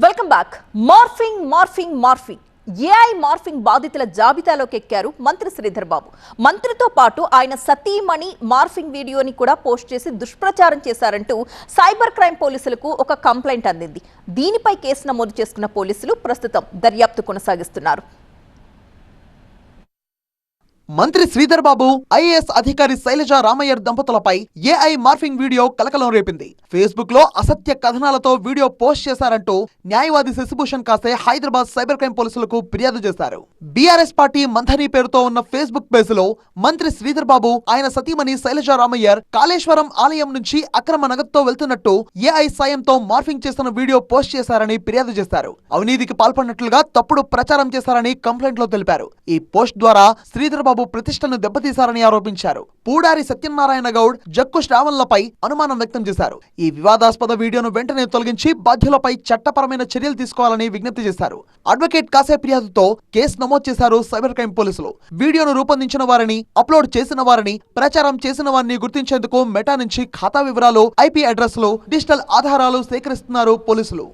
Welcome back. Morphing AI morphing బాధితుల జాబితాలోకి ఎక్కారు మంత్రి శ్రీధర్ బాబు. మంత్రితో పాటు ఆయన సతీమణి మార్ఫింగ్ వీడియోని కూడా పోస్ట్ చేసి దుష్ప్రచారం చేశారంటూ సైబర్ క్రైమ్ పోలీసులకు ఒక కంప్లైంట్ అందింది. దీనిపై కేసు నమోదు చేసుకున్న పోలీసులు ప్రస్తుతం దర్యాప్తు కొనసాగిస్తున్నారు. మంత్రి శ్రీధర్ బాబు, ఐఏఎస్ అధికారి శైలజ రామయ్యర్ దంపతులపై ఏఐ మార్ఫింగ్ వీడియో కలకలం రేపింది. ఫేస్బుక్ లో అసత్య కథనాలతో వీడియో పోస్ట్ చేశారంటూ న్యాయవాది శశిభూషణ్ కాసే హైదరాబాద్ సైబర్ క్రైమ్ పోలీసులకు ఫిర్యాదు చేశారు. బీఆర్ఎస్ పార్టీ మంథని పేరుతో ఉన్న ఫేస్బుక్ పేజ్ లో మంత్రి శ్రీధర్ బాబు, ఆయన సతీమణి శైలజ రామయ్యర్ కాళేశ్వరం ఆలయం నుంచి అక్రమ నగదుతో వెళ్తున్నట్టు ఏఐ సాయంతో మార్ఫింగ్ చేస్తున్న వీడియో పోస్ట్ చేశారని ఫిర్యాదు చేశారు. అవినీతికి పాల్పడినట్లుగా తప్పుడు ప్రచారం చేశారని కంప్లైంట్ లో తెలిపారు. ఈ పోస్ట్ ద్వారా శ్రీధర్ బాబు ప్రతిష్టను దెబ్బతీశారని ఆరోపించారు. పూడారి సత్యనారాయణ గౌడ్, జక్కు శ్రావణ్లపై అనుమానం వ్యక్తం చేశారు. ఈ వివాదాస్పద వీడియోను వెంటనే తొలగించి బాధ్యులపై చట్టపరమైన చర్యలు తీసుకోవాలని విజ్ఞప్తి చేశారు. అడ్వకేట్ కాసే ఫిర్యాదుతో కేసు నమోదు చేశారు సైబర్ క్రైమ్ పోలీసులు. వీడియోను రూపొందించిన వారిని, అప్లోడ్ చేసిన వారిని, ప్రచారం చేసిన వారిని గుర్తించేందుకు మెటా నుంచి ఖాతా వివరాలు, ఐపీ అడ్రస్లు, డిజిటల్ ఆధారాలు సేకరిస్తున్నారు పోలీసులు.